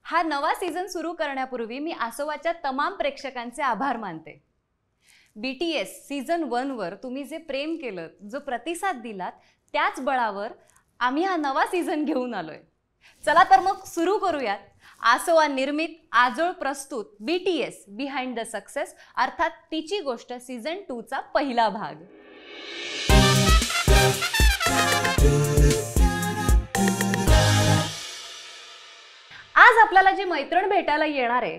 हा नवा सीझन सुरू करण्यापूर्वी मी आसोवाच्या तमाम प्रेक्षकांचे आभार मानते. BTS सीझन 1 वर तुम्ही जे प्रेम केलं, जो प्रतिसाद दिलात, त्याच बळावर आम्ही हा नवा सीझन घेऊन आलोय. चला तर मग सुरू करूयात. आसोवा निर्मित, आजोळ प्रस्तुत BTS बिहाइंड द सक्सेस अर्थात तिची गोष्ट सीझन 2 चा पहिला भाग. आज आपल्याला जी मैत्रीण भेटायला येणार आहे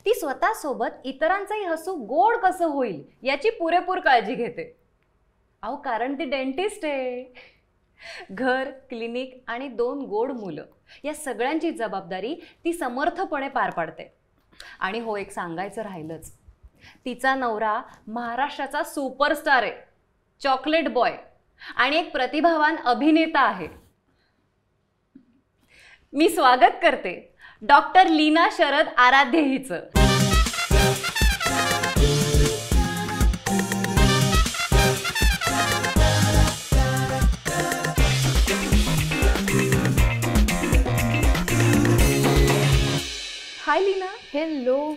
ती स्वतः सोबत इतरांचंही हसू गोड कसं होईल याची पुरेपूर काळजी घेते. अहो कारण ती डेंटिस्ट आहे. घर, क्लिनिक आणि 2 गोड मुलं या सगळ्यांची जबाबदारी ती समर्थपणे पार पाडते. आणि हो, एक सांगायचं राहिलंच, तिचा नवरा महाराष्ट्राचा सुपरस्टार आहे, चॉकलेट बॉय आणि एक प्रतिभावान अभिनेता आहे. मी स्वागत करते डॉक्टर लीना शरद आराध्य हिचं. हाय लीना. हॅलो.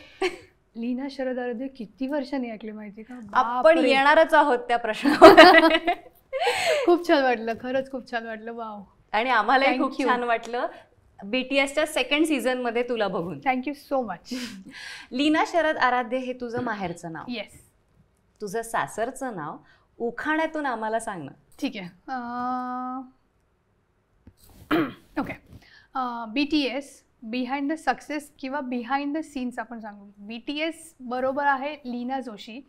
लीना शरद आराध्य किती वर्षांनी ऐकले माहिती का? आपण येणारच आहोत त्या प्रश्नावर. खूप छान वाटलं, खरंच खूप छान वाटलं. वाव. आणि आम्हालाही खूप छान वाटलं BTSच्या सेकंड सीझन मध्ये तुला बघून. Thank you so much. Leena Sharad Aaradhya हे तुझं माहेरचं नाव. येस. तुझं सासरचं नाव उखाण्यातून आम्हाला सांग ना. ठीक आहे. Okay. BTS behind the success किंवा बिहाइंड द सीन्स आपण सांगू. BTS बरोबर आहे लीना जोशी,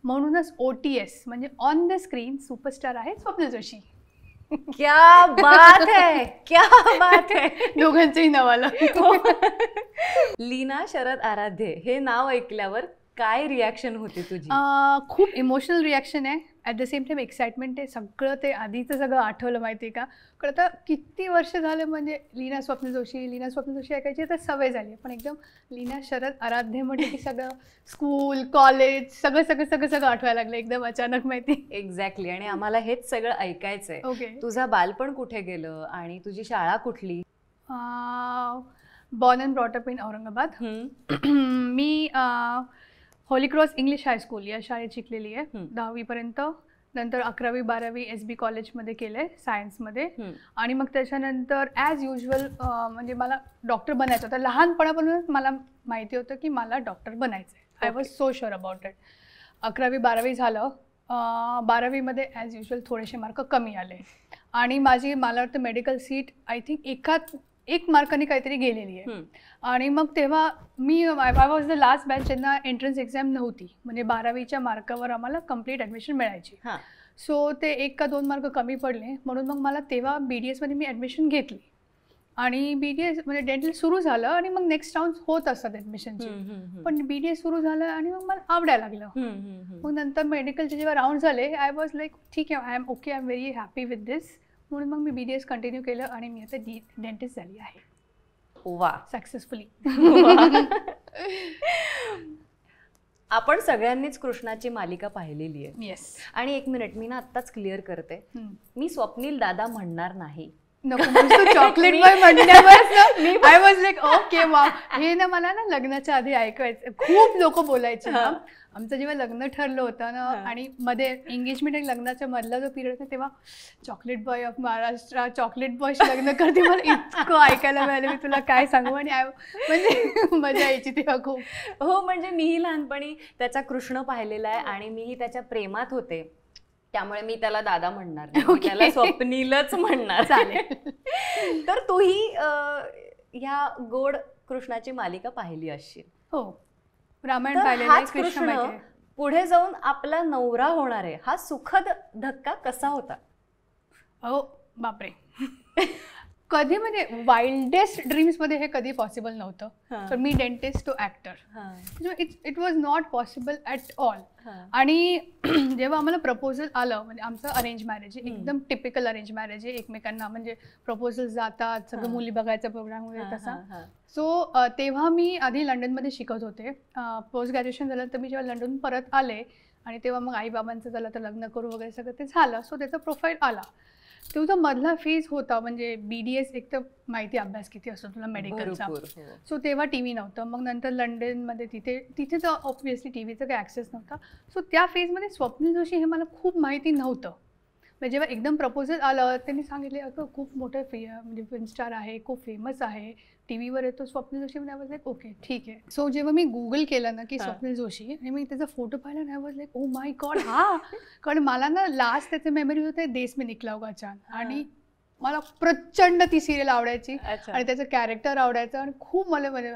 म्हणूनच OTS म्हणजे ऑन द स्क्रीन सुपरस्टार आहे स्वप्नील जोशी. क्या बात है, क्या बात है. दोघांचंही नाव आलं. लीना शरद आराध्य हे नाव ऐकल्यावर काय रिॲक्शन होती तुझी? खूप इमोशनल रिॲक्शन आहे. At the same time excitement आहे. सगळं ते आधीचं सगळं आठवलं माहिती आहे का? कळतं किती वर्ष झालं म्हणजे लीना स्वप्नील जोशी ऐकायची तर सवय झाली. पण एकदम लीना शरद आराध्य म्हणजे की सगळं स्कूल, कॉलेज सगळं आठवायला लागलं एकदम अचानक माहिती. एक्झॅक्टली. आणि आम्हाला हेच सगळं ऐकायचंय. ओके. तुझं बालपण कुठे गेलं आणि तुझी शाळा कुठली? Born and brought up in Aurangabad. Me Holy cross English high school या शाळेत शिकलेली आहे 10वी पर्यंत. नंतर 11वी 12वी SB कॉलेजमध्ये केले सायन्समध्ये. आणि मग त्याच्यानंतर ॲज युजल म्हणजे मला डॉक्टर बनायचं होतं. लहानपणापासूनच मला माहिती होतं की मला डॉक्टर बनायचं आहे. I was so sure about it. 11वी 12वी झालं. 12वीमध्ये ॲज युजल थोडेसे मार्क कमी आले आणि मला वाटतं मेडिकल सीट आय थिंक एक मार्काने काहीतरी गेलेली आहे. आणि मग तेव्हा मी I was the last batch ज्यांना एंट्रन्स एक्झाम नव्हती. म्हणजे 12वीच्या मार्कावर आम्हाला कम्प्लीट ॲडमिशन मिळायची. सो ते 1 का 2 मार्क कमी पडले म्हणून मग मला तेव्हा BDSमध्ये मी ॲडमिशन घेतली. आणि BDS म्हणजे डेंटल सुरू झालं आणि मग नेक्स्ट राऊंड होत असतात ॲडमिशनचे. पण BDS सुरू झालं आणि मग मला आवडायला लागलं. मग नंतर मेडिकलचे जेव्हा राऊंड झाले आय वॉज लाईक ठीक आहे, I am okay, I am very happy with this. म्हणून मग मी BDS कंटिन्यू केलं आणि मी आता डेंटिस्ट झाली आहे. वा, सक्सेसफुली. आपण सगळ्यांनीच कृष्णाची मालिका पाहिलेली आहे. येस. आणि 1 मिनिट, मी ना आत्ताच क्लिअर करते, मी स्वप्नील दादा म्हणणार नाही. चॉकलेट बॉय म्हणण्यावर आय वॉज लाईक ओके वा. हे ना मला ना लग्नाच्या आधी ऐकायचं. खूप लोक बोलायचे ना. आमचं जेव्हा लग्न ठरलं होतं ना आणि मध्ये एंगेजमेंट आणि लग्नाच्या मधला जो पिरियड होता तेव्हा chocolate boy of Maharashtra, chocolate बॉयशी लग्न करते. मला इतकं ऐकायला मिळालं मी तुला काय सांगू. आणि म्हणजे मजा यायची तेव्हा खूप. हो, म्हणजे मीही लहानपणी त्याचा कृष्ण पाहिलेला आहे आणि मीही त्याच्या प्रेमात होते. त्यामुळे मी त्याला दादा म्हणणार नाही, त्याला स्वप्नीलच म्हणणार. चालेल. तर तूही ह्या गोड कृष्णाची मालिका पाहिली असशील. हो, रामायण पाहिलेलं, कृष्ण. पुढे जाऊन आपला नवरा होणार आहे हा सुखद धक्का कसा होता? हो बापरे. कधी म्हणजे वाईल्डेस्ट ड्रीम्समध्ये हे कधी पॉसिबल नव्हतं. तर मी dentist to actor, it was not possible at all. आणि जेव्हा आम्हाला प्रपोजल आलं, म्हणजे आमचं अरेंज मॅरेज आहे, एकदम टिपिकल अरेंज मॅरेज आहे. एकमेकांना म्हणजे प्रपोजल जातात, सगळं मुली बघायचा प्रोग्राम वगैरे तसा. सो तेव्हा मी आधी लंडनमध्ये शिकत होते. पोस्ट ग्रॅज्युएशन झालं तर मी जेव्हा लंडन परत आले आणि तेव्हा मग आईबाबांचं झालं तर लग्न करू वगैरे सगळं ते झालं. सो त्याचा प्रोफाईल आला. तो जो मधला फेज होता म्हणजे BDS एक तर माहिती अभ्यास किती असतो तुला मेडिकलचा. भरपूर, हो. सो तेव्हा TV नव्हतं. मग नंतर लंडनमध्ये तिथे तर ऑब्व्हियसली टीव्हीचा काही ॲक्सेस नव्हता. सो त्या फेजमध्ये स्वप्नील जोशी हे मला खूप माहिती नव्हतं. म्हणजे जेव्हा एकदम प्रपोजल आलं त्यांनी सांगितले अगं खूप मोठं म्हणजे फिल्म स्टार आहे, खूप फेमस आहे, टीव्हीवर येतो स्वप्नील जोशी. म्हणजे आय वॉज लाईक ओके ठीक आहे. सो जेव्हा मी गुगल केलं ना की स्वप्नील जोशी आणि मी त्याचा फोटो पाहिला ना, I was like O my God हा. कारण मला ना लास्ट त्याचे मेमरी होते देश में निकला होगा चांद, आणि मला प्रचंड ती सिरियल आवडायची आणि त्याचं कॅरेक्टर आवडायचं आणि खूप मला म्हणजे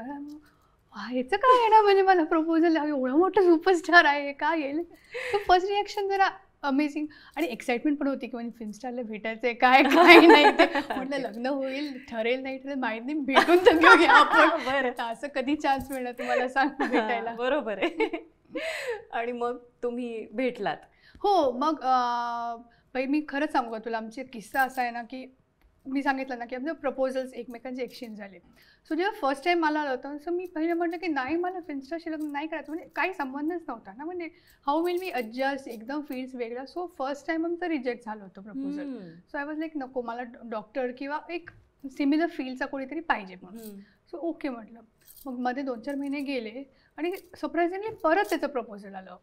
ह्याचं काय येणार म्हणजे मला प्रपोजल एवढं मोठं सुपरस्टार आहे का येईल. तो फर्स्ट रिॲक्शन जरा अमेझिंग आणि एक्साइटमेंट पण होती की म्हणजे फिल्म स्टारला भेटायचं आहे काय काय नाही ते. म्हटलं लग्न होईल ठरेल नाही ठरेल माहीत नाही, भेटून तर घेऊया आपण. बरं असं कधी चान्स मिळणार तुम्हाला सांग भेटायला. बरोबर आहे. आणि मग तुम्ही भेटलात? हो. मग बाई मी खरंच सांगू का तुला, आमची किस्सा असा आहे ना की मी सांगितलं ना की आमचे प्रपोजल्स एकमेकांचे एक्सचेंज झाले. सो जेव्हा फर्स्ट टाईम मला आलं होतं सो मी पहिले म्हटलं की नाही मला फिल्म स्टारशी लग्न नाही करायचं. म्हणजे काही संबंधच नव्हता ना, म्हणजे हाऊ विल मी ॲडजस्ट, एकदम फील्ड्स वेगळा. सो फर्स्ट टाईम आमचं रिजेक्ट झालं होतं proposal. So I was like नको, मला डॉक्टर किंवा एक सिमिलर फील्डचा कोणीतरी पाहिजे म्हणून. सो ओके म्हटलं. मग मध्ये 2-4 महिने गेले आणि सरप्रायझिंगली परत त्याचं प्रपोजल आलं.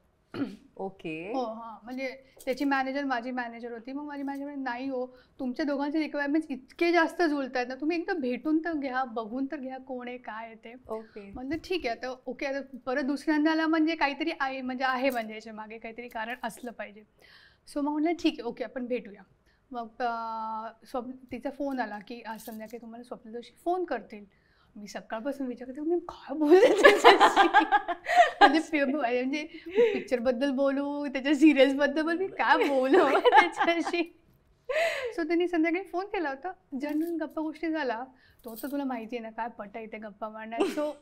ओके. हो हां. म्हणजे त्याची मॅनेजर माझी मॅनेजर होती. मग माझी मॅनेजर म्हणे नाही हो, तुमच्या दोघांचे रिक्वायरमेंट्स इतके जास्त जुळत आहेत ना, तुम्ही एकदा भेटून तर घ्या, बघून तर घ्या कोण आहे काय आहे ते. ओके. म्हणजे ठीक आहे आता ओके. आता परत दुसऱ्यांदा आला म्हणजे काहीतरी आहे, म्हणजे आहे म्हणजे याच्या मागे काहीतरी कारण असलं पाहिजे. सो मग म्हटलं ठीक आहे ओके आपण भेटूया. मग तिचा फोन आला की आज संध्याकाळी तुम्हाला स्वप्नील जोशी फोन करतील. मी सकाळपासून विचार करते मी काय बोलते म्हणजे पिक्चरबद्दल बोलू, त्याच्या सिरियल्सबद्दल बोलू, मी काय बोलू त्याच्याशी. सो त्यांनी संध्याकाळी फोन केला होता. जनरल गप्पा गोष्टी झाला. तो तर तुला माहिती आहे ना काय पटा इथे गप्पा मारणार. सो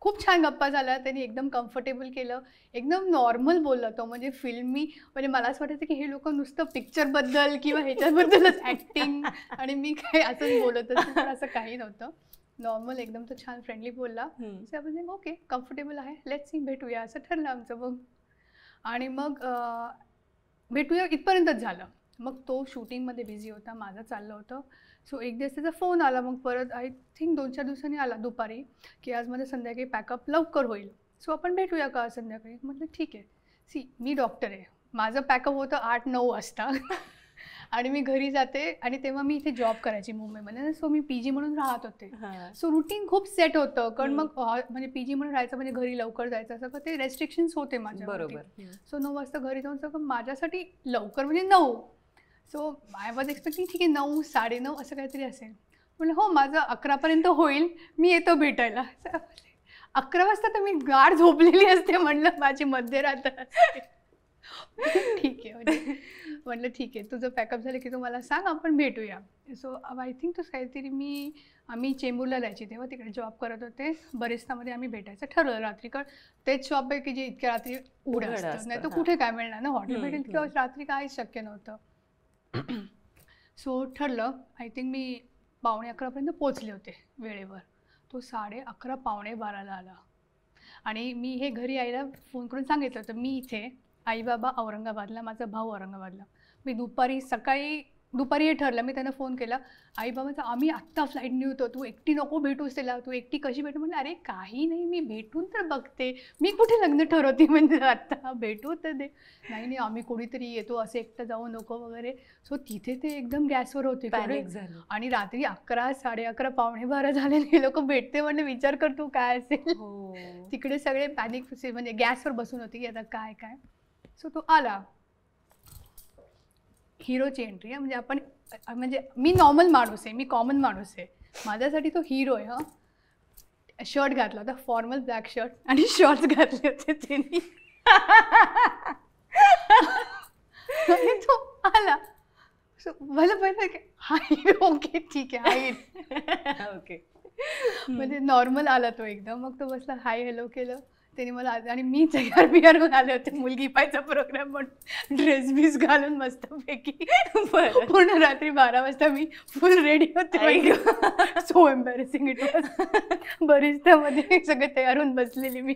खूप छान गप्पा झाला. त्यांनी एकदम कम्फर्टेबल केलं, एकदम नॉर्मल बोलला तो. म्हणजे फिल्मी म्हणजे मला असं वाटायचं की हे लोक नुसतं पिक्चरबद्दल किंवा ह्याच्याबद्दलच ॲक्टिंग आणि मी काय असंच बोलत असते, पण असं काही नव्हतं. नॉर्मल एकदम तो छान फ्रेंडली बोलला. सो आपण ओके कम्फर्टेबल आहे, लेट्स सी भेटूया असं ठरलं आमचं. मग आणि मग भेटूया इथपर्यंतच झालं. मग तो शूटिंगमध्ये बिझी होता, माझं चाललं होतं. सो एक दिवस त्याचा फोन आला. मग परत आय थिंक 2-4 दिवसांनी आला दुपारी की आज माझं संध्याकाळी पॅकअप लवकर होईल, सो आपण भेटूया का संध्याकाळी. म्हटलं ठीक आहे. सी मी डॉक्टर आहे, माझं पॅकअप होतं 8-9 वाजता आणि मी घरी जाते आणि तेव्हा मी इथे जॉब करायची मुंबईमध्ये. सो मी PG म्हणून राहत होते. सो रुटीन खूप सेट होतं कारण मग म्हणजे PG म्हणून राहायचं म्हणजे घरी लवकर जायचं असं ते रेस्ट्रिक्शन्स होते माझ्या. बरोबर. सो 9 वाजता घरी जाऊन सगळं माझ्यासाठी लवकर म्हणजे 9. सो आय वॉज एक्सपेक्टिंग ठीक आहे 9, 9:30 असं काहीतरी असेल. म्हटलं हो माझं 11पर्यंत होईल, मी येतो भेटायला. 11 वाजता तर मी गाढ झोपलेली असते. म्हणलं माझी मध्यरात्र असते. ठीक आहे म्हणजे म्हटलं ठीक आहे तुझं पॅकअप झालं की तू मला सांग आपण भेटूया. सो आय थिंक तू काहीतरी आम्ही चेंबूरला जायची तेव्हा तिकडे जॉब करत होते. बरिस्तामध्ये आम्ही भेटायचं ठरवलं रात्री. कारण तेच शॉप आहे की जे इतक्या रात्री उघडं असतं, नाही तर कुठे काय मिळणार ना हॉटेल भेटेल किंवा रात्री काहीच शक्य नव्हतं. सो ठरलं. आय थिंक मी 11:15 पोचले होते वेळेवर. तो 11:30 12:15 आला आणि मी हे घरी यायला फोन करून सांगितलं होतं मी इथे, आई बाबा औरंगाबादला, माझा भाऊ औरंगाबादला. मी दुपारी हे ठरलं. मी त्यांना फोन केला, आई बाबाचा आम्ही आत्ता फ्लाईटने होतो, तू एकटी नको भेटूस त्याला, तू एकटी कशी भेटू. म्हणलं अरे काही नाही मी भेटून तर बघते, मी कुठे लग्न ठरवते म्हणजे आत्ता भेटू तर दे. नाही नाही आम्ही कोणीतरी येतो, असं एकटं जाऊ नको वगैरे. सो तिथे ते एकदम गॅसवर होते आणि रात्री 11, 11:30 12:15 झाले. हे लोक भेटते म्हणजे विचार कर तू काय असेल. तिकडे सगळे पॅनिक म्हणजे गॅसवर बसून होते की आता काय काय. सो तो आला. हिरोची एंट्री आहे म्हणजे आपण म्हणजे मी नॉर्मल माणूस आहे, मी कॉमन माणूस आहे, माझ्यासाठी तो हिरो आहे. शर्ट घातला होता फॉर्मल ब्लॅक शर्ट आणि शॉर्ट्स घातले होते त्यांनी. आणि तो आला. सो मला पहिलं हा हिरो ओके ठीक आहे हा हिरो ओके म्हणजे नॉर्मल आला तो एकदम. मग तो बसला हाय हॅलो केलं त्यांनी मला. आणि मी तयार बियार होऊन आले होते मुलगी पाहायचा प्रोग्राम म्हणून, ड्रेस बीस घालून मस्तपैकी. पूर्ण रात्री 12 वाजता मी फुल रेडी होते. So embarrassing it was. बरिस्तामध्ये सगळे तयार होऊन बसलेली मी.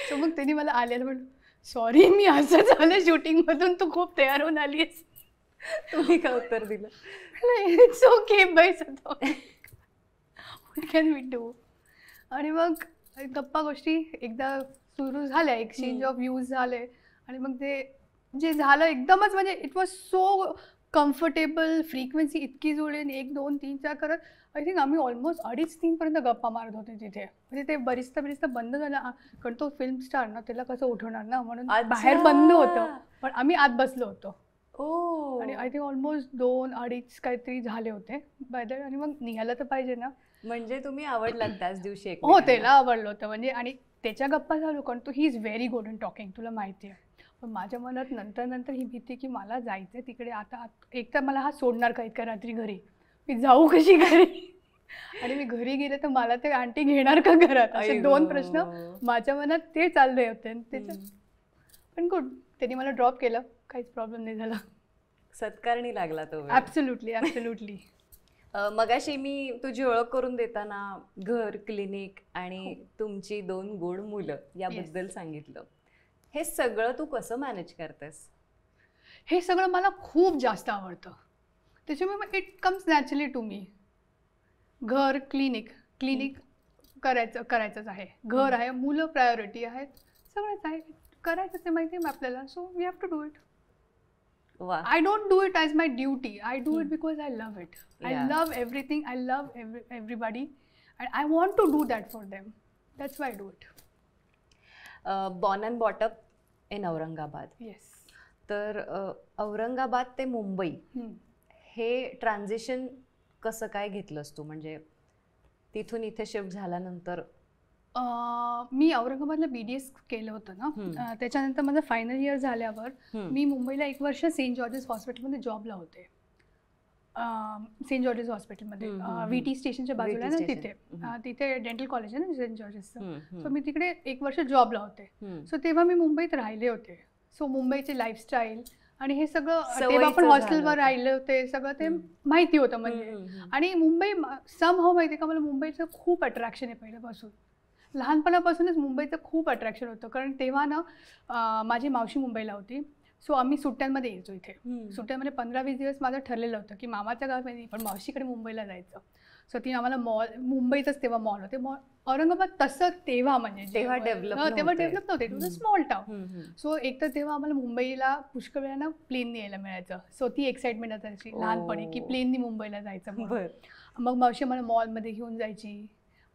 सो मग त्यांनी मला आलेलं म्हणून सॉरी मी असं झालं शूटिंगमधून, तू खूप तयार होऊन आली आहेस. तुम्ही काय उत्तर दिलं? इट्स ओके बस व्हॉट कॅन वी डू. आणि मग गप्पा गोष्टी एकदा सुरू झाल्या, एक्सचेंज ऑफ व्ह्यूज झाले आणि मग ते जे झालं एकदमच म्हणजे it was so comfortable. Frequency इतकी जुळली आणि 1, 2, 3, 4 करत आय थिंक आम्ही ऑलमोस्ट 2:30-3 पर्यंत गप्पा मारत होते तिथे. म्हणजे ते बरिस्ता बंद झालं कारण तो फिल्म स्टार ना, त्याला कसं उठवणार ना, म्हणून बाहेर बंद होतं पण आम्ही आत बसलो होतो. आणि आय थिंक ऑलमोस्ट 2-2:30 काहीतरी झाले होते बाय द. आणि मग निघालं तर पाहिजे ना. म्हणजे तुम्ही आवडलात त्याच दिवशी हो, एकमेकांना? त्याला आवडलं होतं म्हणजे. आणि त्याच्या गप्पा झालो कारण तो he is very good in talking, तुला माहिती आहे. पण माझ्या मनात नंतर ही भीती की मला जायचं आहे तिकडे आता. एक तर मला हा सोडणार का इतक्या रात्री घरी, मी जाऊ कशी घरी आणि मी घरी गेले तर मला ते आंटी घेणार का घरात, असे 2 प्रश्न माझ्या मनात ते चालले होते. आणि त्याचं पण गुड, त्यांनी मला ड्रॉप केलं, काहीच प्रॉब्लेम नाही झाला. सत्कारणी लागला तो. ॲब्सोल्युटली. मगाशी मी तुझी ओळख करून देताना घर, क्लिनिक आणि तुमची 2 गोड मुलं याबद्दल सांगितलं. हे सगळं तू कसं मॅनेज करतेस? हे सगळं मला खूप जास्त आवडतं, त्याच्यामुळे it comes naturally to me. घर, क्लिनिक करायचंच आहे. घर आहे, मुलं प्रायोरिटी आहेत, सगळंच आहे, करायचंच आहे माहिती आहे आपल्याला. So we have to do it. I don't do it as my duty. I do it because I love it. I love everything. I love everybody. And I want to do that for them. That's why I do it. Born and brought up in Aurangabad. Yes. तर औरंगाबाद ते मुंबई हे transition कसं काय घेतलंस तू? म्हणजे तिथून इथे shift झाल्यानंतर? मी औरंगाबादला BDS केलं होतं ना, त्याच्यानंतर माझं फायनल इयर झाल्यावर मी मुंबईला 1 वर्ष सेंट जॉर्जेस हॉस्पिटलमध्ये जॉबला होते. सेंट जॉर्जेस हॉस्पिटलमध्ये VT स्टेशनच्या बाजूला ना, तिथे डेंटल कॉलेज आहे ना सेंट जॉर्जेसचं. सो मी तिकडे 1 वर्ष जॉबला होते. सो तेव्हा मी मुंबईत राहिले होते. सो मुंबईचे लाईफस्टाईल आणि हे सगळं, तेव्हा पण हॉस्टेलवर राहिले होते, सगळं ते माहिती होतं म्हणजे. आणि मुंबई समहाऊ माहिती का, मला मुंबईचं खूप अट्रॅक्शन आहे पहिल्यापासून. लहानपणापासूनच मुंबईचं खूप अट्रॅक्शन होतं कारण तेव्हा ना माझी मावशी मुंबईला होती. सो आम्ही सुट्ट्यांमध्ये यायचो इथे. सुट्ट्यांमध्ये 15-20 दिवस माझं ठरलेलं होतं की मामाच्या गावामध्ये नाही पण मावशीकडे मुंबईला जायचं. सो ती आम्हाला मुंबईतच तेव्हा मॉल होते. औरंगाबाद तसं तेव्हा म्हणजे तेव्हा डेव्हलप नव्हते, it was a small town. So एक तर तेव्हा आम्हाला मुंबईला पुष्कळ वेळा प्लेननी यायला मिळायचं. सो ती एक्साइटमेंट असायची लहानपणी की प्लेननी मुंबईला जायचं. मग मावशी मला मॉलमध्ये घेऊन जायची,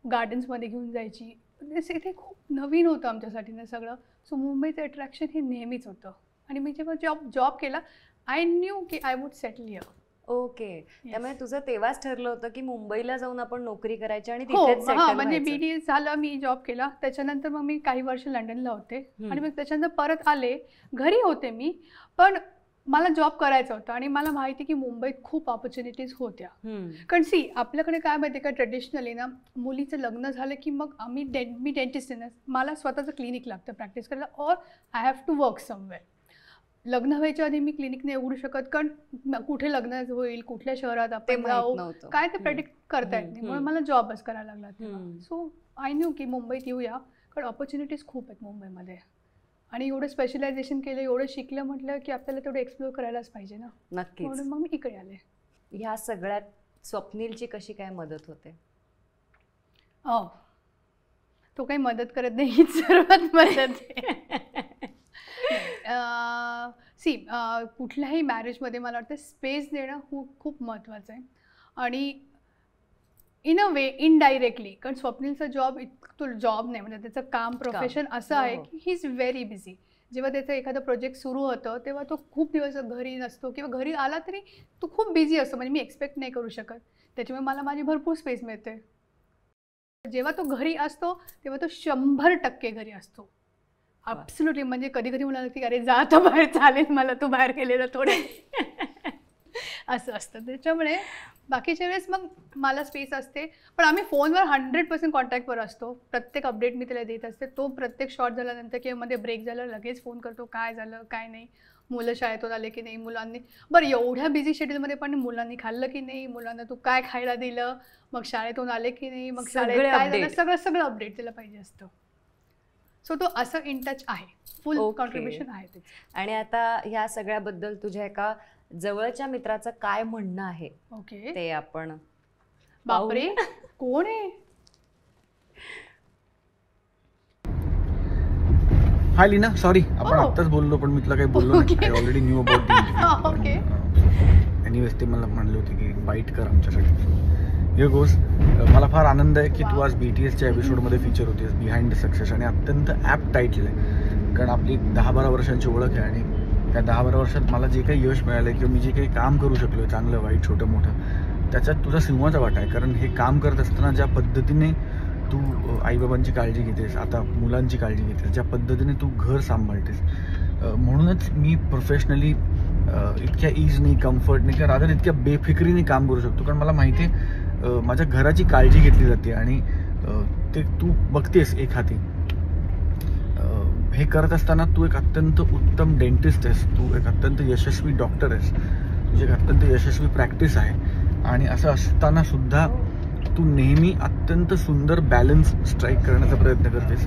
गार्डन्समध्ये घेऊन जायची. इथे खूप नवीन होतं आमच्यासाठी ना सगळं. सो मुंबईचं अट्रॅक्शन हे नेहमीच होतं. आणि मी जेव्हा जॉब केला आय न्यू की I would settle here. Okay. त्यामुळे तुझं तेव्हाच ठरलं होतं की मुंबईला जाऊन आपण नोकरी करायची आणि तिथेच सेटल व्हायचं. म्हणजे BDS झालं, मी जॉब केला, त्याच्यानंतर मग मी काही वर्ष लंडनला होते आणि मग त्याच्यानंतर परत आले. घरी होते मी, पण मला जॉब करायचा होता आणि मला माहिती की मुंबईत खूप ऑपॉर्च्युनिटीज होत्या. कारण आपल्याकडे काय माहिती का, ट्रेडिशनली ना मुलीचं लग्न झालं की मग मी डेंटिस्ट आहे ना, मला स्वतःचं क्लिनिक लागतं प्रॅक्टिस करायला, or I have to work somewhere. लग्न व्हायच्या आधी मी क्लिनिक नाही उघडू शकत कारण कुठे लग्न होईल, कुठल्या शहरात आपण जाऊ, काय ते प्रेडिक्ट करता येत नाही. म्हणून मला जॉबच करायला लागला. सो आय न्यू की मुंबईत येऊया कारण ऑपॉर्च्युनिटीज खूप आहेत मुंबईमध्ये. आणि एवढं स्पेशलायझेशन केलं, एवढं शिकलं म्हटलं की आपल्याला तेवढं एक्सप्लोर करायलाच पाहिजे ना. नक्कीच. म्हणून मग मी इकडे आले. ह्या सगळ्यात स्वप्नीलची कशी काय मदत होते? तो काही मदत करत नाही, हीच सर्वात मदत आहे. कुठल्याही मॅरेजमध्ये मला वाटतं स्पेस देणं खूप महत्त्वाचं आहे. आणि इन अ वे इनडायरेक्टली, कारण स्वप्नीलचा जॉब तो जॉब नाही म्हणजे त्याचं काम प्रोफेशन असं आहे की ही इज व्हेरी बिझी. जेव्हा त्याचं एखादं प्रोजेक्ट सुरू होतं तेव्हा तो खूप दिवस घरी नसतो किंवा घरी आला तरी तो खूप बिझी असतो. म्हणजे मी एक्सपेक्ट नाही करू शकत. त्याच्यामुळे मला माझी भरपूर स्पेस मिळते. जेव्हा तो घरी असतो तेव्हा तो 100% घरी असतो. ॲब्सोल्युटली. म्हणजे कधी कधी म्हणाला की अरे जा तो बाहेर, चालेल मला तू बाहेर गेलेलं थोडे असं असतं. त्याच्यामुळे बाकीच्या वेळेस मग मला स्पेस असते. पण आम्ही फोनवर 100% कॉन्टॅक्टवर असतो. प्रत्येक अपडेट मी त्याला देत असते. तो प्रत्येक शॉट झाल्यानंतर किंवा मध्ये ब्रेक झाला लगेच फोन करतो, काय झालं काय नाही, मुलं शाळेतून आले की नाही, मुलांनी बरं एवढ्या बिझी शेड्यूलमध्ये पण मुलांनी खाल्लं की नाही, मुलांना तू काय खायला दिलं, मग शाळेतून आले की नाही, मग शाळेत काय झालं, सगळं अपडेट त्याला पाहिजे असतं. सो तो असं इन टच आहे, फुल कॉन्ट्रीब्युशन आहे त्याचं. आणि आता ह्या सगळ्याबद्दल तुझ्या एका जवळच्या मित्राचं काय म्हणणं आहे ओके. ते आपण बापरे, कोण आहे? हाय लीना, सॉरी आपण Oh. आत्ताच बोललो पण मी तुला काही बोललो नाही. I already knew about okay. Anyways ते मला म्हणले होते की बाईट कर आमच्यासाठी. Here goes. मला फार आनंद आहे की तू आज BTSच्या एपिसोडमध्ये फीचर होतेस, बिहाइंड द सक्सेस, आणि अत्यंत ॲप टाईटल आहे. कारण आपली 10-12 वर्षांची ओळख आहे आणि त्या 10-12 वर्षात मला जे काही यश मिळालं किंवा मी जे काही काम करू शकलो, चांगलं वाईट छोटं मोठं, त्याच्यात तुझा सिंहाचा वाटा आहे. कारण हे काम करत असताना ज्या पद्धतीने तू आईबाबांची काळजी घेतेस, आता मुलांची काळजी घेतेस, ज्या पद्धतीने तू घर सांभाळतेस, म्हणूनच मी प्रोफेशनली इतक्या इजनी, कम्फर्टने किंवा रादर इतक्या बेफिक्रीने काम करू शकतो. कारण मला माहिती आहे माझ्या घराची काळजी घेतली जाते आणि ते तू बघतेस एक हाती. हे करत असताना तू एक अत्यंत उत्तम डेंटिस्ट आहेस, तू एक अत्यंत यशस्वी डॉक्टर आहेस, तुझी एक अत्यंत यशस्वी प्रॅक्टिस आहे. आणि असं असताना सुद्धा तू नेहमी अत्यंत सुंदर बॅलन्स स्ट्राईक करण्याचा प्रयत्न करतेस.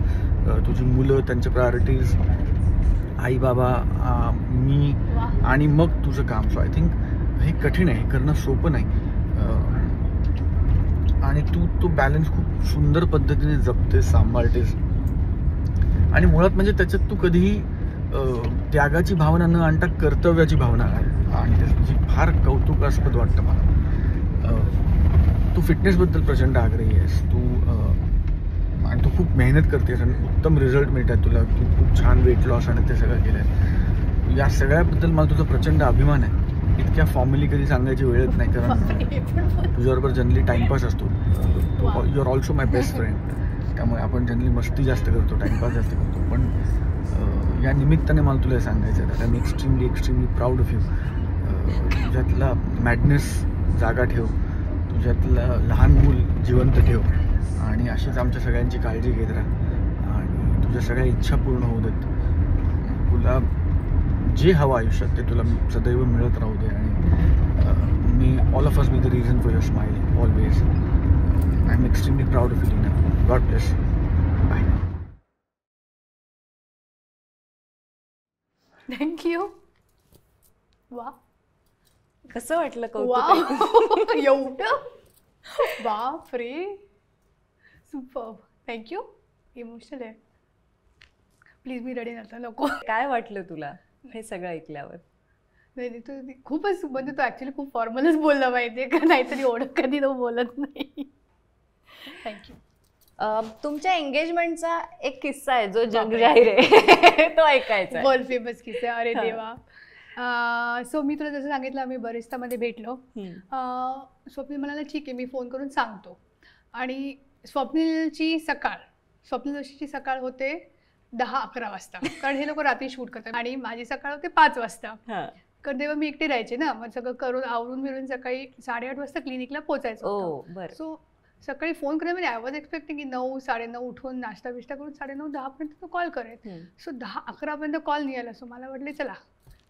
तुझी मुलं, त्यांचे प्रायोरिटीज, आई बाबा, मी आणि मग तुझं काम. सो आय थिंक हे कठीण आहे, हे करणं सोपं नाही. आणि तू तो बॅलन्स खूप सुंदर पद्धतीने जपतेस, सांभाळतेस. आणि मुळात म्हणजे त्याच्यात तू कधीही त्यागाची भावना न आणता कर्तव्याची भावना आणतेस. तुझी फार कौतुकास्पद वाटतं मला. तू फिटनेसबद्दल प्रचंड आग्रही आहेस, तू आणि तू खूप मेहनत करतेस आणि उत्तम रिझल्ट मिळतात तुला. तू खूप छान वेट लॉस आणि ते सगळं केलं आहे. या सगळ्याबद्दल मला तुझा प्रचंड अभिमान आहे. इतक्या फॉर्मली कधी सांगायची वेळच नाही, कारण तुझ्याबरोबर जनरली टाइमपास असतो. You are also my best friend, त्यामुळे आपण जनरली मस्ती जास्त करतो, टाइमपास जास्त करतो. पण या निमित्ताने मला तुला हे सांगायचं आहे, I am extremely proud of you. तुझ्यातला मॅडनेस जागा ठेव, तुझ्यातलं लहान मूल जिवंत ठेव आणि अशीच आमच्या सगळ्यांची काळजी घेत राहा आणि तुझ्या सगळ्या इच्छा पूर्ण होऊ देत. तुला जे हवं आयुष्यात ते तुला सदैव मिळत राहू दे. आणि मी all of us be the reason for your smile always. I am extremely proud of you Leena. God bless. Bye. Thank you. वा, कसं वाटलं कौतुक? वा, एवढं बापरे, सुपर. थँक्यू. इमोशनल आहे. प्लीज मी रडीन आता, नको. काय वाटलं तुला हे सगळं ऐकल्यावर? नाही, तू खूपच, म्हणजे तू ॲक्च्युली खूप फॉर्मलच बोलला पाहिजे का, नाहीतरी एवढं कधी तो बोलत नाही. थँक्यू. तुमच्या एंगेजमेंटचा एक किस्सा आहे जो जगजाहीर आहे, तो ऐकायचा. वर्ल्ड फेमस किस्सा. अरे देवा. सो मी तुला जसं सांगितलं, आम्ही बरिस्तामध्ये भेटलो. स्वप्नील म्हणाला ठीक आहे, मी फोन करून सांगतो. आणि स्वप्नील जोशीची सकाळ होते 10-11 वाजता, कारण हे लोक रात्री शूट करतात. आणि माझी सकाळ होते 5 वाजता. कारण तेव्हा मी एकटी राहायचे ना, मग सगळं करून आवरून मिळून सकाळी 8:30 वाजता क्लिनिकला पोचायचं होतं. सो सकाळी फोन करेल म्हणजे आय वॉज एक्सपेक्टिंग की 9-9:30 उठून नाश्ता बिष्टा करून 9:30-10 पर्यंत तो कॉल करेल. सो 10-11 पर्यंत कॉल नाही आला. सो मला वाटले चला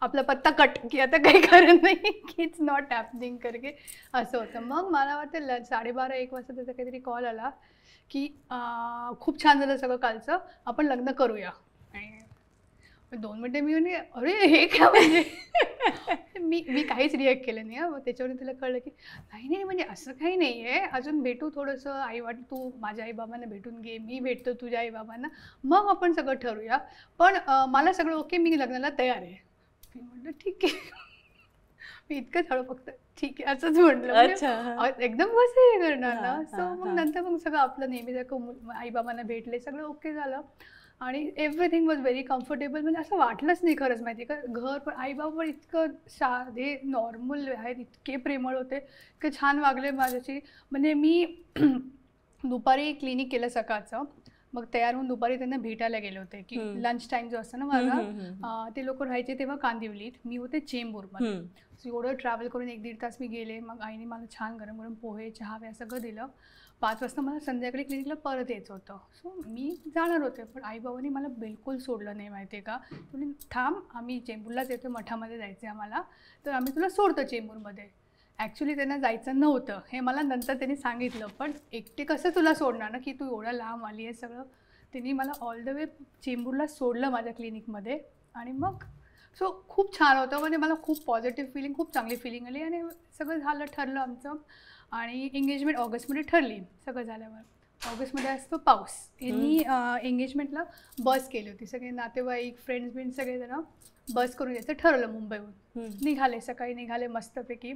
आपला पत्ता कट, की आता काही कारण नाही, की इट्स नॉट हॅपनिंग करके असं होतं. मग मला वाटतं 12:30-1 वाजता त्याचा काहीतरी कॉल आला की खूप छान झालं सगळं कालचं, आपण लग्न करूया. आणि 2 मिनटं मी म्हणजे अरे हे काय, म्हणजे मी काहीच रिॲक्ट केलं नाही. मग त्याच्यावरून तिला कळलं की नाही म्हणजे असं काही नाही आहे, अजून भेटू थोडंसं, तू माझ्या आईबाबांना भेटून घे, मी भेटतो तुझ्या आईबाबांना, मग आपण सगळं ठरवूया. पण मला सगळं ओके, मी लग्नाला तयार आहे. मी म्हटलं ठीक आहे. मी इतकंच हळू फक्त ठीक आहे असंच म्हटलं. एकदम कसं हे करणार ना. सो मग नंतर मग सगळं आपलं नेहमीसारखं आईबाबांना भेटले, सगळं ओके झालं आणि एव्हरीथिंग वॉज व्हेरी कम्फर्टेबल. म्हणजे असं वाटलंच नाही खरंच, माहिती का, घर पण आईबाबा पण इतकं साधे नॉर्मल आहेत, इतके प्रेमळ होते, इतके छान वागले माझ्याशी. म्हणजे मी दुपारी क्लिनिक केलं सकाळचं, मग तयार होऊन दुपारी त्यांना भेटायला गेले होते, की लंच टाइम जो असतो ना माझा, ते लोक राहायचे तेव्हा कांदिवलीत, मी होते चेंबूरमध्ये. एवढं ट्रॅव्हल करून 1-1.5 तास मी गेले. मग आईने मला छान गरम गरम पोहे, चहा हे सगळं दिलं. 5 वाजता मला संध्याकाळी क्लिनिकला परत यायचं होतं. सो मी जाणार होते, पण आईबाबांनी मला बिलकुल सोडलं नाही, माहिती आहे का. तुम्ही थांब, आम्ही चेंबूरलाच येतो, मठामध्ये जायचं आहे आम्हाला, तर आम्ही तुला सोडतो चेंबूरमध्ये. ॲक्च्युली त्यांना जायचं नव्हतं, हे मला नंतर त्यांनी सांगितलं. पण एकटे कसं तुला सोडणार ना, की तू एवढ्या लांब आली आहे सगळं. त्यांनी मला ऑल द वे चेंबूरला सोडलं माझ्या क्लिनिकमध्ये. आणि मग सो खूप छान होतं, म्हणजे मला खूप पॉझिटिव्ह फिलिंग, खूप चांगली फिलिंग आली आणि सगळं झालं, ठरलं आमचं. आणि एंगेजमेंट ऑगस्टमध्ये ठरली. सगळं झाल्यावर ऑगस्टमध्ये असतो पाऊस. यांनी एंगेजमेंटला बस केली होती, सगळे नातेवाईक फ्रेंड्स बिंड सगळेजण बस करून यायचं ठरवलं. मुंबईहून निघाले, सकाळी निघाले मस्तपैकी.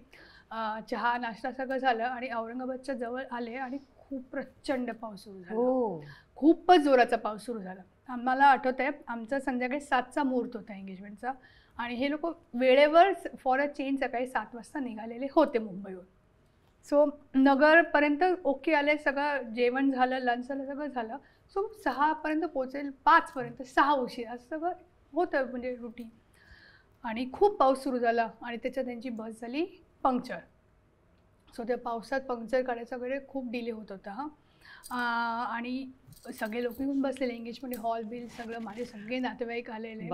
चहा नाश्ता सगळं झालं आणि औरंगाबादच्या जवळ आले आणि खूप प्रचंड पाऊस सुरू झाला. खूपच जोराचा पाऊस सुरू झाला. आम्हाला आठवत आहे, आमचा संध्याकाळी 7चा मुहूर्त होता एंगेजमेंटचा आणि हे लोक वेळेवर फॉर अ चेंज सकाळी 7 वाजता निघालेले होते मुंबईहून. सो नगरपर्यंत ओके आले, सगळं जेवण झालं, लंच झालं, सगळं झालं. सो 6पर्यंत पोचेल, 5पर्यंत, 6 उशीर असं सगळं होतं म्हणजे रुटीन. आणि खूप पाऊस सुरू झाला आणि त्याच्यात त्यांची बस झाली पंक्चर. सो त्या पावसात पंक्चर काढायचा वगैरे खूप डिले होत होता. आणि सगळे लोक येऊन बसलेले एंगेजमेंट हॉल बिल सगळं, माझे सगळे नातेवाईक आलेले.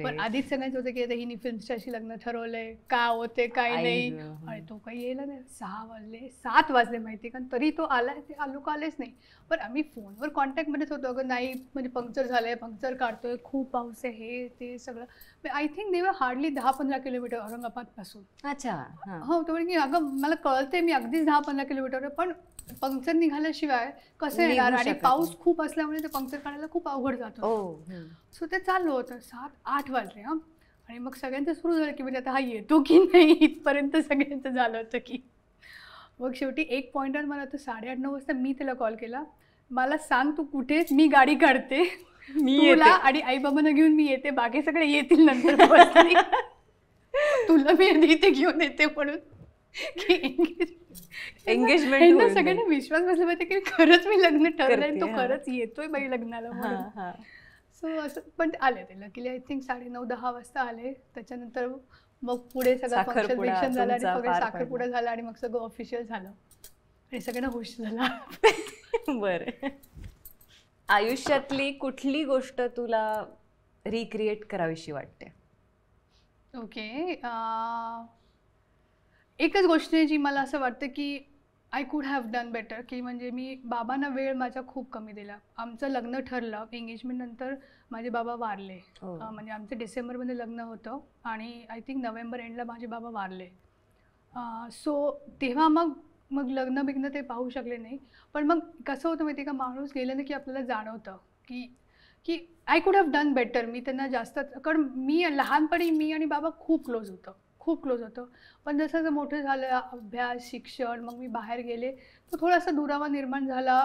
पण आधीच सगळ्यांचं होतं की आता हिने फिल्मस्टारशी लग्न ठरवलंय, का होते काय नाही. आणि तो काही यायला नाही. 6 वाजले, 7 वाजले माहिती का, तरी तो आलाय, ते लोक आलेच नाही. पण आम्ही फोनवर कॉन्टॅक्टमध्येच होतो, अगं नाही म्हणजे पंक्चर झालंय, पंक्चर काढतोय, खूप पाऊस आहे, हे ते सगळं. I think there hardly 10-15 kilometre औरंगाबादपासून. अच्छा. हो, तो म्हणजे की अगं मला कळते मी अगदीच 10-15 किलोमीटर, पण पंक्चर निघाल्याशिवाय कसं येणार. आणि पाऊस खूप असल्यामुळे ते पंक्चर काढायला खूप अवघड जातो. सो ते चाललं होतं. 7-8 वाजले आणि मग सगळ्यांचं सुरू झालं की म्हणजे आता हा येतो की नाही, इथपर्यंत सगळ्यांचं झालं होतं की. मग शेवटी एक पॉईंटवर मला आता 8:30-9 वाजता मी त्याला कॉल केला, मला सांग तू कुठे, मी गाडी काढते, तुला आणि आई बाबांना घेऊन मी येते, बाकी सगळे येतील नंतर बसने. तुला मी आधी इथे घेऊन येते म्हणून की एंगेजमेंट. सगळ्यांना विश्वास बसला पाहिजे की खरंच मी लग्न ठरलंय, तो खरंच येतोय बाई लग्नाला म्हणून. सो असं पण आले ते लकीली. आय थिंक 9:30-10 वाजता आले. त्याच्यानंतर मग पुढे सगळं फंक्शन झालं आणि सगळं साखरपुडा झाला आणि मग सगळं ऑफिशियल झालं आणि सगळ्यांना खुश झाला. बरं, आयुष्यातली कुठली गोष्ट तुला रिक्रिएट करावीशी वाटते? ओके, एकच गोष्ट आहे जी मला असं वाटतं की I could have done better, की म्हणजे मी बाबांना वेळ माझा खूप कमी दिला. आमचं लग्न ठरलं, एंगेजमेंट नंतर माझे बाबा वारले. म्हणजे आमचं डिसेंबरमध्ये लग्न होतं आणि आय थिंक नोव्हेंबर एंडला माझे बाबा वारले. सो तेव्हा मग लग्न बिग्न ते पाहू शकले नाही. पण मग कसं होतं माहिती आहे का, माणूस गेलं ना की आपल्याला जाणवतं की I could have done better. मी त्यांना जास्त, कारण मी लहानपणी मी आणि बाबा खूप क्लोज होतं. पण जसं जसं मोठं झालं, अभ्यास, शिक्षण, मग मी बाहेर गेले, तो थोडासा दुरावा निर्माण झाला.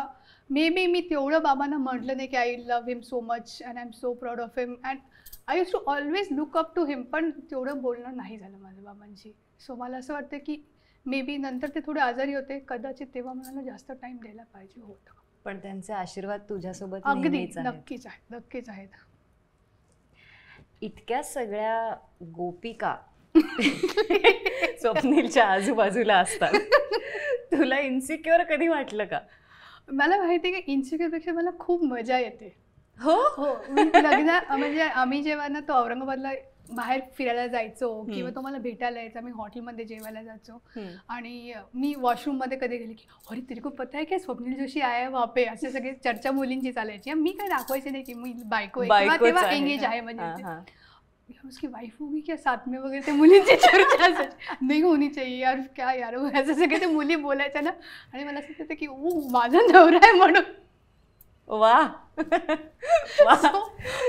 मे बी मी तेवढं बाबांना म्हटलं नाही की I love him so much and I am so proud of him and I use to always look up to him. पण तेवढं बोलणं नाही झालं माझ्या बाबांशी. सो मला असं वाटतं की मे बी नंतर ते थोडे आजारी होते, कदाचित तेव्हा मला जास्त टाईम द्यायला पाहिजे होतं. पण त्यांचे आशीर्वाद तुझ्यासोबत अगदी नक्कीच आहेत. इतक्या सगळ्या गोपिका स्वप्नीलच्या आजूबाजूला असतात, तुला इन्सिक्युअर कधी वाटलं का? मला माहिती आहे की इन्सिक्युअरपेक्षा मला खूप मजा येते. हो, मी लग्न म्हणजे आम्ही जेव्हा ना तो औरंगाबादला बाहेर फिरायला जायचो किंवा तो मला भेटायला यायचा, मी हॉटेलमध्ये जेवायला जायचो आणि मी वॉशरूममध्ये कधी गेली की अरे तेरे को पता है क्या स्वप्नील जोशी आया वहाँ पे, असे सगळे चर्चा मुलींची चालायची. मी काय दाखवायचे नाही की मी बायको आहे, तेव्हा एंगेज आहे म्हणजे उसकी वाइफ होगी क्या साथ में वगैरे, ते मुलींची चर्चा नाही होनी चाहिए यार, क्या यार असं सगळे ते मुली बोलायच्या ना. आणि मला असं वाटतं की माझा नवरा आहे म्हणून. वा,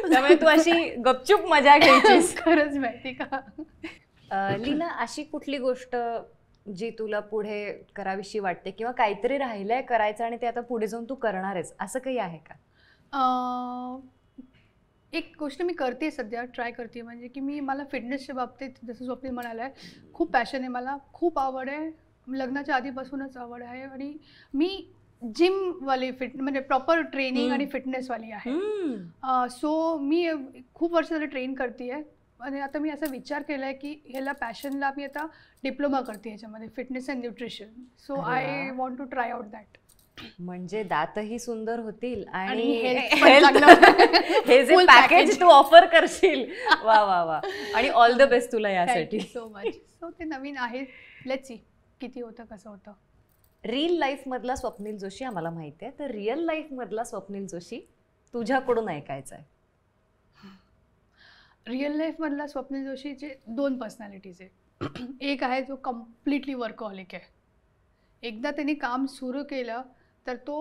त्यामुळे तू अशी गपचूप मजा घ्यायचीस. खरंच माहिती का. लीना, अशी कुठली गोष्ट जी तुला पुढे करावीशी वाटते किंवा काहीतरी राहिलंय करायचं आणि ते आता पुढे जाऊन तू करणार आहेस, असं काही आहे का? एक गोष्ट मी करते सध्या, ट्राय करते, म्हणजे की मला फिटनेसच्या बाबतीत जसं स्वप्नील म्हणाला आहे, खूप पॅशन आहे, मला खूप आवड आहे, लग्नाच्या आधीपासूनच आवड आहे. आणि मी जिमवाली म्हणजे प्रॉपर ट्रेनिंग आणि फिटनेसवाली आहे. सो मी खूप वर्ष झालं ट्रेन करते आहे आणि आता मी असा विचार केला आहे की ह्याला पॅशनला मी आता डिप्लोमा करते ह्याच्यामध्ये, fitness and nutrition. So I want to try out that. म्हणजे दातही सुंदर होतील आणि हे जे पॅकेज तू ऑफर करशील, वा वा वा. आणि ऑल द बेस्ट तुला यासाठी. So much. सो ते नवीन आहे, लेट्स सी किती होतं कसं होतं. रिअल लाईफ मधला स्वप्नील जोशी आम्हाला माहिती आहे, तर रिअल लाईफ मधला स्वप्नील जोशी तुझ्याकडून ऐकायचा आहे. रिअल लाईफमधला स्वप्नील जोशीचे 2 पर्सनॅलिटीज आहे. एक आहे जो कम्प्लिटली वर्कहॉलिक आहे. एकदा त्यांनी काम सुरू केलं तर तो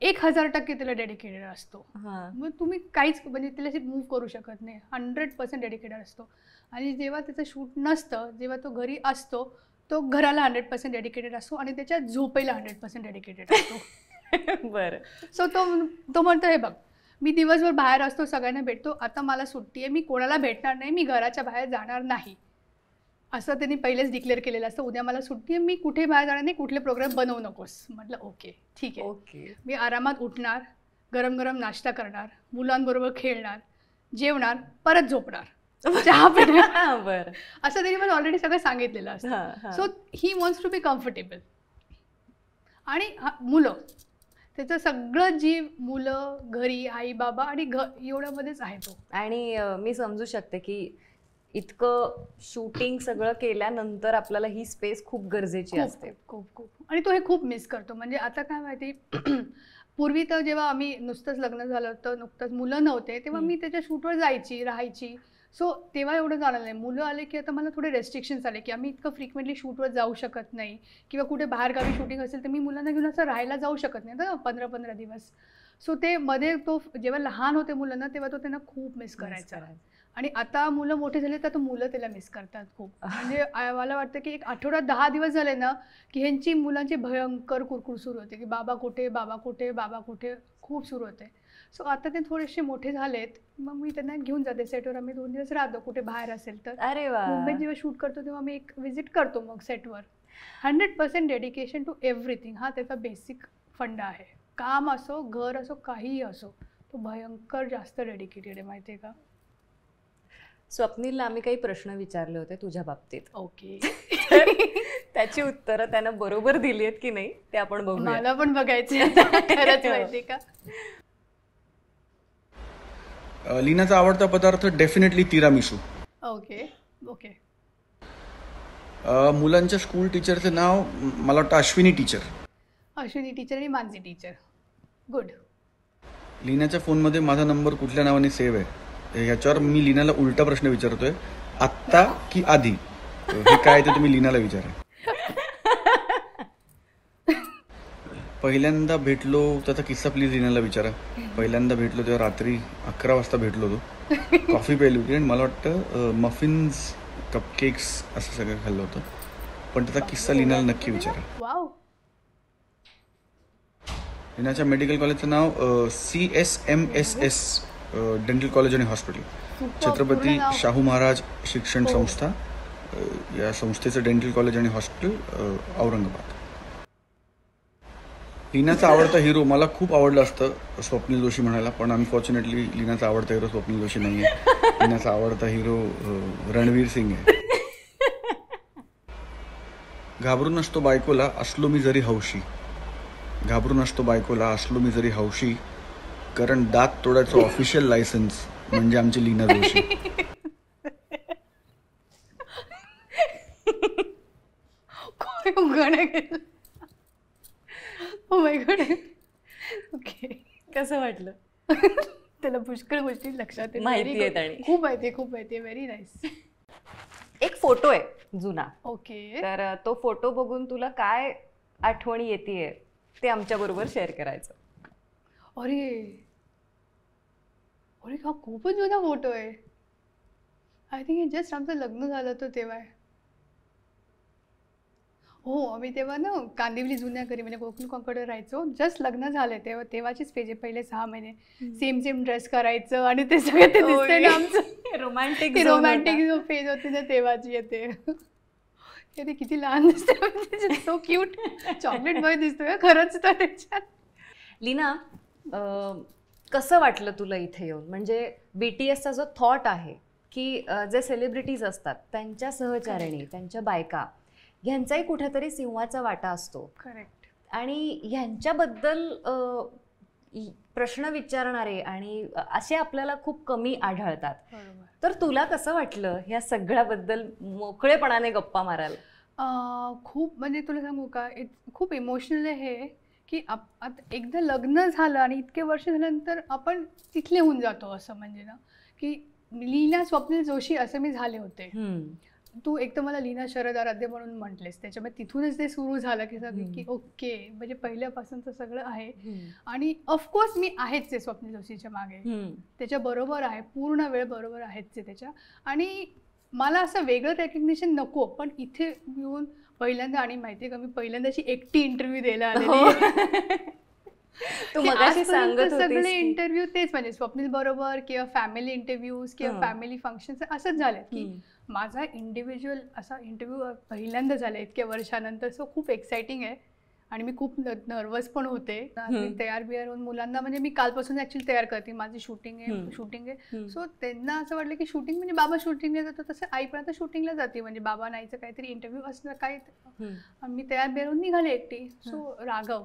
1000% त्याला डेडिकेटेड असतो. मग तुम्ही काहीच म्हणजे त्याला मूव्ह करू शकत नाही. 100% डेडिकेटेड असतो. आणि जेव्हा त्याचं शूट नसतं, जेव्हा तो घरी असतो, तो घराला 100% डेडिकेटेड असतो आणि त्याच्या झोपेला 100% डेडिकेटेड असतो. बरं. सो तो म्हणतो, हे बघ, मी दिवसभर बाहेर असतो, सगळ्यांना भेटतो, आता मला सुट्टी आहे, मी कोणाला भेटणार नाही, मी घराच्या बाहेर जाणार नाही, असं त्यांनी पहिलेच डिक्लेअर केलेलं असतं. उद्या मला सुट्टी आहे, मी कुठे बाहेर जाणार नाही, कुठले प्रोग्राम बनवू नकोस. म्हटलं ओके ठीक आहे. ओके. मी आरामात उठणार, गरम गरम नाश्ता करणार, मुलांबरोबर खेळणार, जेवणार, परत झोपणार, चहा पिणार. बरं. असं त्यांनी मला ऑलरेडी सगळं सांगितलेलं असतं. So he wants to be comfortable. आणि मुलं, त्याचं सगळं जीव मुलं, घरी आई बाबा आणि एवढ्यामध्येच आहे तो. आणि मी समजू शकते की इतकं शूटिंग सगळं केल्यानंतर आपल्याला ही स्पेस खूप गरजेची असते. खूप खूप. आणि तो हे खूप मिस करतो. म्हणजे आता काय माहिती, पूर्वी तर जेव्हा आम्ही नुसतंच लग्न झालं होतं, नुकतंच मुलं नव्हते, तेव्हा मी त्याच्या शूटवर जायची, राहायची. सो तेव्हा एवढं झालं नाही. मुलं आले की आता मला थोडे रेस्ट्रिक्शन्स आले की आम्ही इतकं फ्रिक्वेंटली शूटवर जाऊ शकत नाही, किंवा कुठे बाहेरगावी शूटिंग असेल तर मी मुलांना घेऊन असं राहायला जाऊ शकत नाही ना 15-15 दिवस. सो ते मध्ये तो जेव्हा लहान होते मुलांना तेव्हा तो त्यांना खूप मिस करायचा. आणि आता मुलं मोठे झाले तर मुलं त्याला मिस करतात खूप. म्हणजे मला वाटतं की एक आठवड्यात 10 दिवस झाले ना की ह्यांची मुलांची भयंकर कुरकुर सुरू होते की बाबा कुठे, बाबा कुठे, बाबा कुठे, खूप सुरू होते. सो आता ते थोडेसे मोठे झालेत, मग मी त्यांना घेऊन जाते सेटवर. आम्ही 2 दिवस राहतो कुठे बाहेर असेल तर. अरे वा. मुंबईत जेव्हा शूट करतो तेव्हा मी एक विजिट करतो मग सेटवर. 100% डेडिकेशन टू एव्हरीथिंग हा त्याचा बेसिक फंडा आहे. काम असो, घर असो, काहीही असो, तो भयंकर जास्त डेडिकेटेड आहे, माहिती आहे का. स्वप्नीलला आम्ही काही प्रश्न विचारले होते तुझ्या बाबतीत. ओके. त्याची उत्तरं त्यानं बरोबर दिली आहेत की नाही ते आपण बघू. मला पण बघायचे खरंच, माहिती का. लीनाचा आवडता पदार्थ डेफिनेटली तिरामिसू. Okay okay. मुलांच्या स्कूल टीचरचं नाव मला वाटतं अश्विनी टीचर. अश्विनी टीचर आणि मानसी टीचर. गुड. लीनाच्या फोनमध्ये माझा नंबर कुठल्या नावाने सेव्ह आहे ह्याच्यावर मी लीनाला उलटा प्रश्न विचारतोय, आत्ता की आधी. हे काय ते तुम्ही लीनाला विचारा. पहिल्यांदा भेटलो त्याचा किस्सा प्लीज लीनाला विचारा. पहिल्यांदा भेटलो तेव्हा रात्री 11 वाजता भेटलो होतो. कॉफी प्यायली होती आणि मला वाटतं मफिन्स, कपकेक्स असं सगळं खाल्लं होतं. पण त्याचा किस्सा लीनाला नक्की विचारा. वाव. लीनाच्या मेडिकल कॉलेजचं नाव CSMSS डेंटल कॉलेज आणि हॉस्पिटल, छत्रपती शाहू महाराज शिक्षण संस्था. या संस्थेचं डेंटल कॉलेज आणि हॉस्पिटल औरंगाबाद. लीनाचा आवडता हिरो मला खूप आवडलं असतं स्वप्नील जोशी म्हणायला, पण अनफॉर्च्युनेटली लीनाचा आवडता हिरो स्वप्नील जोशी नाही आहे. लीनाचा आवडता हिरो रणवीर सिंग आहे. घाबरून असतो बायकोला असलो मी जरी हौशी. घाबरून असतो बायकोला असलो मी जरी हौशी, कारण दात तोडायचं ऑफिशियल लायसन्स म्हणजे आमची Leena Joshi. Oh my god. Okay. कसं वाटलं. त्याला पुष्कळ गोष्टी लक्षात माहिती आहेत आणि खूप माहिती आहे, खूप माहिती आहे. Very nice. एक फोटो आहे जुना. ओके. तर तो फोटो बघून तुला काय आठवणी येतेय ते आमच्या बरोबर शेअर करायचं. अरे अरे हा खूपच जुना फोटो आहे. आय थिंक जस्ट आमचं लग्न झालं होतं तेव्हा. हो, आम्ही तेव्हा ना कांदिवली जुन्या घरी म्हणजे गोकुलकडे राहायचो. जस्ट लग्न झालंय तेव्हा, तेव्हाचीच पेज आहे. पहिले 6 महिने सेम ड्रेस करायचं आणि ते सगळं ते दिसतंय ना आमचं रोमॅन्टिक जो पेज होती ना तेव्हाची येते. ते किती लहान दिसते, सो क्यूट. चॉकलेट बॉय दिसतोय खरंच तर त्याच्यात. लीना, कसं वाटलं तुला इथे येऊन. म्हणजे BTSचा जो थॉट आहे की जे सेलिब्रिटीज असतात त्यांच्या सहचारिणी, त्यांच्या बायका, ह्यांचाही कुठेतरी सिंहाचा वाटा असतो. करेक्ट. आणि ह्यांच्याबद्दल प्रश्न विचारणारे आणि असे आपल्याला खूप कमी आढळतात. बरोबर. तर तुला कसं वाटलं ह्या सगळ्याबद्दल मोकळेपणाने गप्पा मारायला. खूप म्हणजे तुला सांगू का, खूप इमोशनल आहे हे की आता एकदा लग्न झालं आणि इतके वर्ष झाल्यानंतर आपण तिथले होऊन जातो. असं म्हणजे ना की लीना स्वप्नील जोशी असं मी झाले होते. हम्म. तू एक तर मला लीना शरद आराध्य म्हणून म्हटलेस, त्याच्यामुळे तिथूनच ते सुरू झालं की सगळं की ओके म्हणजे पहिल्यापासूनचं सगळं आहे. आणि ऑफकोर्स मी आहेच आहे स्वप्नील जोशीच्या मागे, त्याच्या बरोबर आहे, पूर्ण वेळ बरोबर आहेच आहे त्याच्या. आणि मला असं वेगळं रेकग्निशन नको, पण इथे येऊन पहिल्यांदा, आणि माहिती आहे का, मी पहिल्यांदाची एकटी इंटरव्ह्यू द्यायला आलेली. तू मगाशी सांगत होतीस सगळे की- इंटरव्ह्यू तेच म्हणजे स्वप्नील बरोबर किंवा फॅमिली इंटरव्ह्यूज किंवा फॅमिली फंक्शन असंच झालं की माझा इंडिव्हिज्युअल असा इंटरव्ह्यू पहिल्यांदा झाला इतक्या वर्षानंतर. सो खूप एक्साइटिंग आहे आणि मी खूप नर्वस पण होते. मी तयार बियार होऊन मुलांना, म्हणजे मी कालपासून ऍक्च्युअली तयार करते, माझी शूटिंग आहे. सो त्यांना असं वाटलं की शूटिंग म्हणजे बाबा शूटिंगला जातो तसं आई पण आता शूटिंगला जाते, म्हणजे बाबा नाहीचं काहीतरी इंटरव्ह्यू असलं काय. आणि मी तयार बियार होऊन निघाले एकटी. सो राघव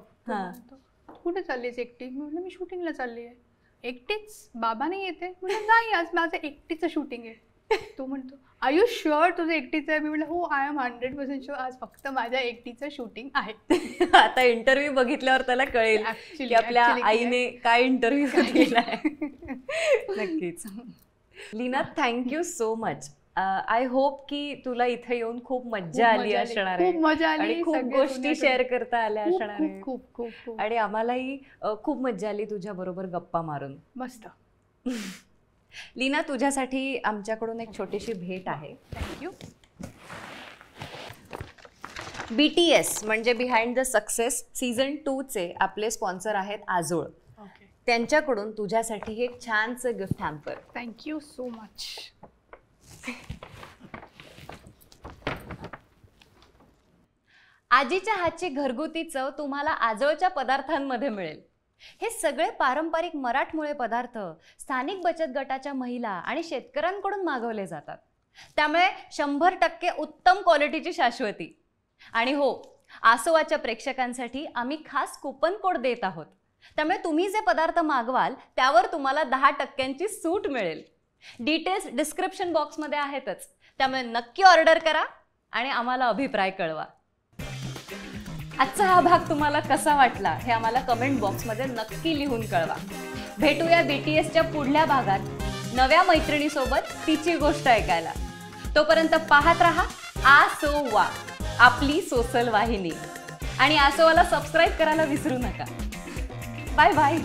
कुठे चाललीस एकटी? मी म्हटलं मी शूटिंगला चालली आहे. एकटीच? बाबा नाही येते? म्हटलं नाही, आज माझं एकटीचं शूटिंग आहे. तो म्हणतो आर यू शुअर तुझं एकटीचं आहे? मी म्हटलं हो, आय एम 100% शुअर, आज फक्त माझ्या एकटीचं शूटिंग आहे. आता इंटरव्ह्यू बघितल्यावर त्याला कळेल की आपल्या आईने काय इंटरव्ह्यू केला आहे. नक्कीच. Leena, thank you so much. I hope की तुला इथे येऊन खूप मजा आली असणार आहे, खूप मजा आली आणि खूप गोष्टी शेअर करता आल्या असणार आहे. खूप खूप खूप. आणि आम्हालाही खूप मजा आली तुझ्या बरोबर गप्पा मारून. मस्त. लीना, तुझ्यासाठी आमच्याकडून एक छोटीशी भेट आहे. थँक्यू. BTS म्हणजे बिहाइंड द सक्सेस सीझन 2चे आपले स्पॉन्सर आहेत आजोळ. त्यांच्याकडून तुझ्यासाठी एक छानसं gift hamper. Thank you so much. आजीच्या हातची घरगुती चव तुम्हाला आजोळच्या पदार्थांमध्ये मिळेल. हे सगळे पारंपरिक मराठमोळे पदार्थ स्थानिक बचत गटाच्या महिला आणि शेतकऱ्यांकडून मागवले जातात. त्यामुळे 100% उत्तम क्वालिटीची शाश्वती. आणि हो, आसोवाच्या प्रेक्षकांसाठी आम्ही खास कुपन कोड देत आहोत. त्यामुळे तुम्ही जे पदार्थ मागवाल त्यावर तुम्हाला 10% सूट मिळेल. डिटेल्स डिस्क्रिप्शन बॉक्समध्ये आहेतच, त्यामुळे नक्की ऑर्डर करा आणि आम्हाला अभिप्राय कळवा. आजचा हा भाग तुम्हाला कसा वाटला हे आम्हाला कमेंट बॉक्समध्ये नक्की लिहून कळवा. भेटूया BTSच्या पुढल्या भागात नव्या मैत्रिणीसोबत तिची गोष्ट ऐकायला. तोपर्यंत पाहत रहा आसोवा, आपली सोशल वाहिनी. आणि आसोवाला सबस्क्राईब करायला विसरू नका. Bye bye.